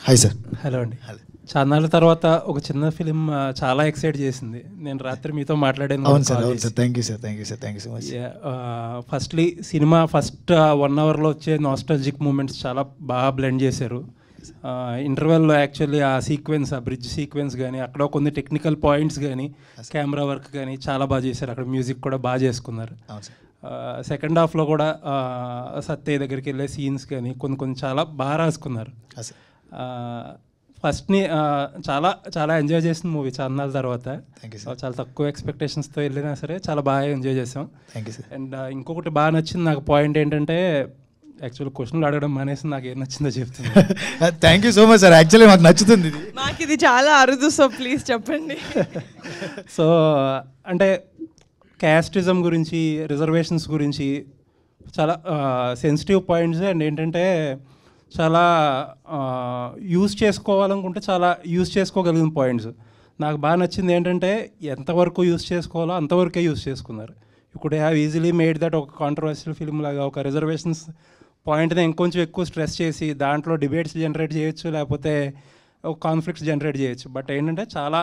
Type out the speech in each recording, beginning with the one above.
Hi sir. Hello అండి. చాన్నాళ్ళ తర్వాత ఒక చిన్న ఫిలిం చాలా ఎక్సైట్ చేసింది. నేను రాత్రి మీతో మాట్లాడాను. అవును సార్, అవును sir. Thank you sir, thank you sir, thank you so much. Firstly cinema first 1 అవర్లో వచ్చే నాస్టాలజిక్ మూమెంట్స్ చాలా బాగా బ్లెండ్ చేశారు. ఇంటర్వెల్లో యాక్చువల్లీ ఆ సీక్వెన్స్, ఆ బ్రిడ్జ్ సీక్వెన్స్ కానీ, అక్కడ కొన్ని టెక్నికల్ పాయింట్స్ కానీ, కెమెరా వర్క్ కానీ చాలా బాగా చేశారు. అక్కడ మ్యూజిక్ కూడా బాగా చేసుకున్నారు. సెకండ్ హాఫ్లో కూడా సత్య దగ్గరికి వెళ్ళే సీన్స్ కానీ కొన్ని చాలా బాగా రాసుకున్నారు. ఫస్ట్ని చాలా చాలా ఎంజాయ్ చేసిన మూవీ చాన్నాళ్ళ తర్వాత. చాలా తక్కువ ఎక్స్పెక్టేషన్స్తో వెళ్ళినా సరే చాలా బాగా ఎంజాయ్ చేసాం. అండ్ ఇంకొకటి బాగా నచ్చింది నాకు పాయింట్ ఏంటంటే, యాక్చువల్ క్వశ్చన్లు అడగడం మానేసి నాకు ఏం నచ్చిందో చెప్తుంది. Thank you so much sir. Actually మాకు నచ్చుతుంది, నాకు ఇది చాలా అరుదు, సో ప్లీజ్ చెప్పండి. సో అంటే క్యాస్టిజం గురించి, రిజర్వేషన్స్ గురించి చాలా సెన్సిటివ్ పాయింట్స్. అండ్ ఏంటంటే చాలా యూజ్ చేసుకోవాలనుకుంటే చాలా యూజ్ చేసుకోగలిగిన పాయింట్స్. నాకు బాగా నచ్చింది ఏంటంటే ఎంతవరకు యూజ్ చేసుకోవాలో అంతవరకే యూజ్ చేసుకున్నారు. ఇప్పుడు హ్యావ్ ఈజీలీ మేడ్ దట్ ఒక కాంట్రవర్షియల్ ఫిల్మ్ లాగా ఒక రిజర్వేషన్స్ పాయింట్ని ఇంకొంచెం ఎక్కువ స్ట్రెస్ చేసి దాంట్లో డిబేట్స్ జనరేట్ చేయొచ్చు, లేకపోతే ఒక కాన్ఫ్లిక్ట్స్ జనరేట్ చేయొచ్చు. బట్ ఏంటంటే చాలా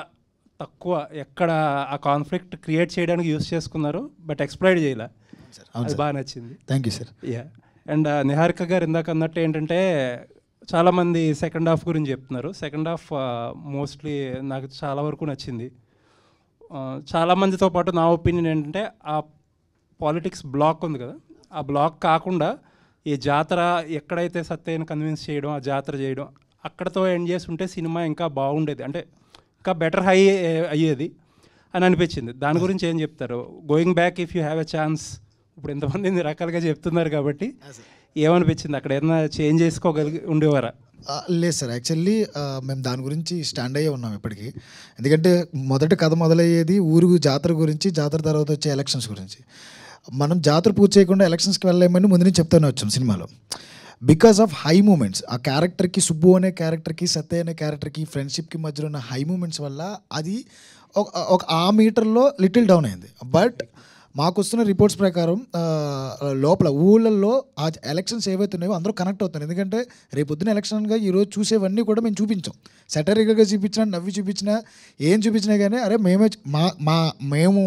తక్కువ ఎక్కడ ఆ కాన్ఫ్లిక్ట్ క్రియేట్ చేయడానికి యూజ్ చేసుకున్నారు, బట్ ఎక్స్ప్లాయిట్ చేయలే. అది బాగా నచ్చింది. Thank you sir. Yeah. And Niharika గారు ఇందాక అన్నట్టు ఏంటంటే చాలామంది సెకండ్ హాఫ్ గురించి చెప్తున్నారు. సెకండ్ హాఫ్ మోస్ట్లీ నాకు చాలా వరకు నచ్చింది. చాలామందితో పాటు నా ఒపీనియన్ ఏంటంటే ఆ పాలిటిక్స్ బ్లాక్ ఉంది కదా, ఆ బ్లాక్ కాకుండా ఈ జాతర ఎక్కడైతే సత్యని కన్విన్స్ చేయడం, ఆ జాతర చేయడం అక్కడతో ఎండ్ చేసి ఉంటే సినిమా ఇంకా బాగుండేది, అంటే ఇంకా బెటర్ హై అయ్యేది అని అనిపించింది. దాని గురించి ఏం చెప్తారు? Going back if you have a chance. ఇప్పుడు ఎంతమంది ఇన్ని రకాలుగా చెప్తున్నారు కాబట్టి ఏమనిపించింది? అక్కడ ఏదైనా చేంజ్ చేసుకోగలిగి ఉండేవారా? లేదు సార్, యాక్చువల్లీ మేము దాని గురించి స్టాండ్ అయ్యే ఉన్నాం ఇప్పటికీ. ఎందుకంటే మొదటి కథ మొదలయ్యేది ఊరు జాతర గురించి, జాతర తర్వాత వచ్చే ఎలక్షన్స్ గురించి. మనం జాతర పూర్తి చేయకుండా ఎలక్షన్స్కి వెళ్ళలేమని ముందు నుంచి చెప్తూనే వచ్చాం సినిమాలో. బికాస్ ఆఫ్ హై మూమెంట్స్, ఆ క్యారెక్టర్కి, సుబ్బు అనే క్యారెక్టర్కి, సత్య అనే క్యారెక్టర్కి, ఫ్రెండ్షిప్కి మధ్యలో ఉన్న హై మూమెంట్స్ వల్ల అది ఒక ఆ మీటర్లో లిటిల్ డౌన్ అయింది. బట్ మాకు వస్తున్న రిపోర్ట్స్ ప్రకారం లోపల ఊళ్ళల్లో ఆ ఎలక్షన్స్ ఏవైతే ఉన్నాయో అందరూ కనెక్ట్ అవుతున్నారు. ఎందుకంటే రేపొద్దున ఎలక్షన్గా ఈరోజు చూసేవన్నీ కూడా మేము చూపించాం. సెటరికల్గా చూపించినా, నవ్వి చూపించినా, ఏం చూపించినా కానీ అరే మేము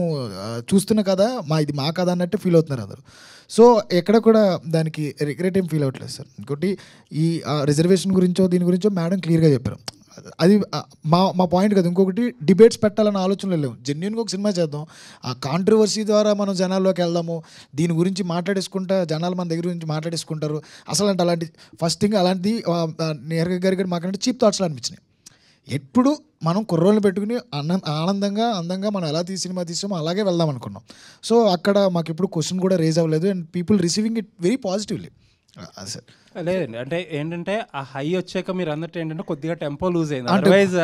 చూస్తున్న కదా, ఇది మా కథ అన్నట్టు ఫీల్ అవుతున్నారు అందరూ. సో ఎక్కడ కూడా దానికి రిగ్రెట్ ఏం ఫీల్ అవ్వట్లేదు సార్. ఇంకోటి ఈ రిజర్వేషన్ గురించో దీని గురించో మేడం క్లియర్గా చెప్పారు. అది మా పాయింట్ కదా. ఇంకొకటి డిబేట్స్ పెట్టాలన్న ఆలోచనలు లేవు. జెన్యున్గా ఒక సినిమా చేద్దాం, ఆ కాంట్రవర్సీ ద్వారా మనం జనాల్లోకి వెళ్దాము, దీని గురించి మాట్లాడేసుకుంటా జనాలు మన దగ్గర గురించి మాట్లాడేసుకుంటారు. అసలు అంటే అలాంటి ఫస్ట్ థింగ్ అలాంటిది నేరుగా గారికి మాకంటే చీప్ థాట్స్లో అనిపించినాయి. ఎప్పుడు మనం కుర్రోళ్ళని పెట్టుకుని ఆనందంగా అందంగా మనం ఎలా సినిమా తీసామో అలాగే వెళ్దాం అనుకున్నాం. సో అక్కడ మాకు ఎప్పుడు క్వశ్చన్ కూడా రేజ్ అవ్వలేదు. And people receiving it very positively. అది సార్. లేదండి, అంటే ఏంటంటే ఆ హై వచ్చాక మీరు అన్నట్టు ఏంటంటే కొద్దిగా టెంపో లూజ్ అయింది. అదర్వైజ్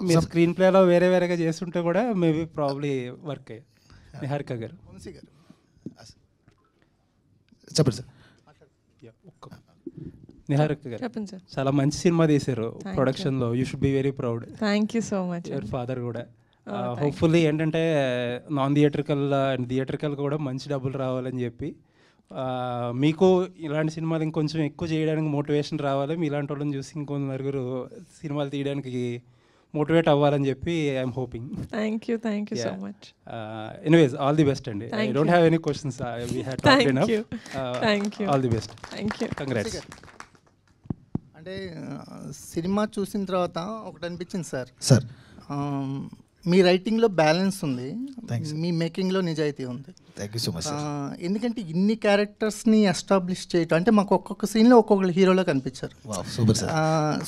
మీరు స్క్రీన్ ప్లేలో వేరేగా చేస్తుంటే కూడా మేబీ ప్రాబ్లీ వర్క్ అయ్యాయి. నిహారిక గారు చెప్పండి సార్. నిహారిక గారు చాలా మంచి సినిమా తీశారు ప్రొడక్షన్లో. You should be very proud. Thank you so much. Your father కూడా. హోప్ఫుల్లీ ఏంటంటే నాన్ థియేట్రికల్ అండ్ థియేట్రికల్ కూడా మంచి డబ్బులు రావాలని చెప్పి, మీకు ఇలాంటి సినిమాలు ఇంకొంచెం ఎక్కువ చేయడానికి మోటివేషన్ రావాలి. మీ ఇలాంటి వాళ్ళని చూసి ఇంకొంత నలుగురు సినిమాలు తీయడానికి మోటివేట్ అవ్వాలని చెప్పి I'm hoping. Thank you so much. Anyways all the best అండి. I don't have any questions. We had talked enough. All the best. Congrats. అంటే సినిమా చూసిన తర్వాత ఒకటి అనిపించింది సార్. సార్ మీ రైటింగ్లో బ్యాలెన్స్ ఉంది, మీ మేకింగ్లో నిజాయితీ ఉంది. Thank you so much. ఎందుకంటే ఇన్ని క్యారెక్టర్స్ని ఎస్టాబ్లిష్ చేయటం అంటే మాకు ఒక్కొక్క సీన్లో ఒక్కొక్కరు హీరోలో కనిపించారు.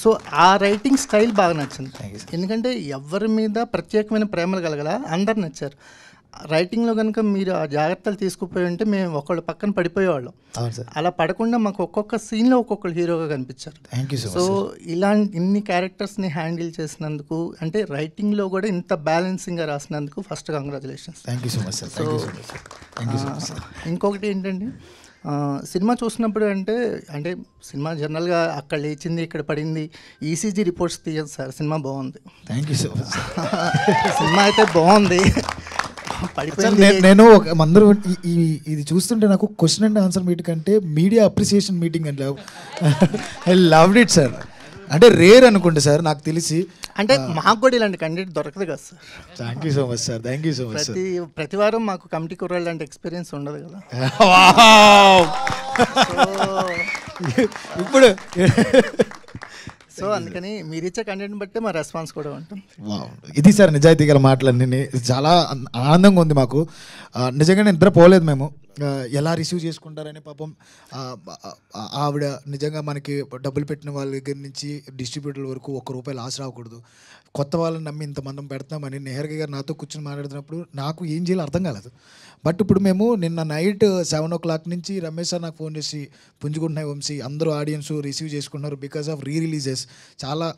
సో ఆ రైటింగ్ స్టైల్ బాగా నచ్చింది. ఎందుకంటే ఎవరి మీద ప్రత్యేకమైన ప్రేమలు కలగల, అందరు నచ్చారు. రైటింగ్లో కనుక మీరు ఆ జాగ్రత్తలు తీసుకుపోయి ఉంటే మేము ఒకళ్ళు పక్కన పడిపోయేవాళ్ళం. అలా పడకుండా మాకు ఒక్కొక్క సీన్లో ఒక్కొక్కరు హీరోగా కనిపించారు. సో ఇన్ని క్యారెక్టర్స్ని హ్యాండిల్ చేసినందుకు, అంటే రైటింగ్లో కూడా ఇంత బ్యాలెన్సింగ్గా రాసినందుకు ఫస్ట్ కంగ్రాచులేషన్స్. సో ఇంకొకటి ఏంటంటే సినిమా చూసినప్పుడు అంటే సినిమా జనరల్గా అక్కడ లేచింది ఇక్కడ పడింది ఈసీజీ రిపోర్ట్స్ తీయదు సార్. సినిమా బాగుంది. Thank you so much. Cinema అయితే బాగుంది. నేను అందరూ ఇది చూస్తుంటే నాకు క్వశ్చన్ అండ్ ఆన్సర్ మీటింగ్ అంటే media appreciation meeting and I loved it sir. అంటే రేర్ అనుకోండి సార్ నాకు తెలిసి. అంటే మాకు కూడా ఇలాంటి కంటెంట్ దొరకదు కదా sir. Thank you so much sir, thank you so much sir. ప్రతి వారం మాకు కమిటీ కుర్రాళ్ళు లాంటి ఎక్స్పీరియన్స్ ఉండదు కదా. ఇప్పుడు సో అందుకని మీరు ఇచ్చే కంటెంట్ బట్టే మా రెస్పాన్స్ కూడా ఉంటుంది. ఇది సార్ నిజాయితీ గల మాటలన్నీ. చాలా ఆనందంగా ఉంది మాకు. నిజంగా నిద్రపోలేదు మేము. ఎలా రిసీవ్ చేసుకుంటారని పాపం ఆవిడ నిజంగా మనకి డబ్బులు పెట్టిన వాళ్ళ దగ్గర నుంచి డిస్ట్రిబ్యూటర్ వరకు ₹1 లాస్ రాకూడదు, కొత్త వాళ్ళని నమ్మి ఇంతమంది పెడతామని నెహర్గి గారు నాతో కూర్చొని మాట్లాడుతున్నప్పుడు నాకు ఏం చేయాలో అర్థం కాలేదు. బట్ ఇప్పుడు మేము నిన్న నైట్ 7 o'clock నుంచి రమేష్ సార్ నాకు ఫోన్ చేసి పుంజుకుంటున్నాయి వంశీ, అందరూ ఆడియన్స్ రిసీవ్ చేసుకుంటున్నారు బికాస్ ఆఫ్ రిలీజెస్. చాలా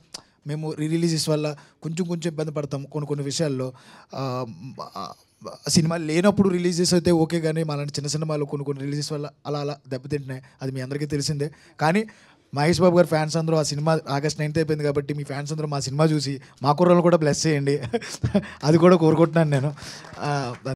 మేము రిలీజెస్ వల్ల కొంచెం ఇబ్బంది పడతాం కొన్ని విషయాల్లో. సినిమాలు లేనప్పుడు రిలీజెస్ అయితే ఓకే, కానీ మాలాంటి చిన్న సినిమాలు కొన్ని రిలీజెస్ వల్ల అలా దెబ్బతింటున్నాయి. అది మీ అందరికీ తెలిసిందే. కానీ మహేష్ బాబు గారు ఫ్యాన్స్ అందరూ ఆ సినిమా August 9th అయిపోయింది కాబట్టి మీ ఫ్యాన్స్ అందరూ మా సినిమా చూసి మా కుర్రలు కూడా బ్లెస్ చేయండి. అది కూడా కోరుకుంటున్నాను నేను.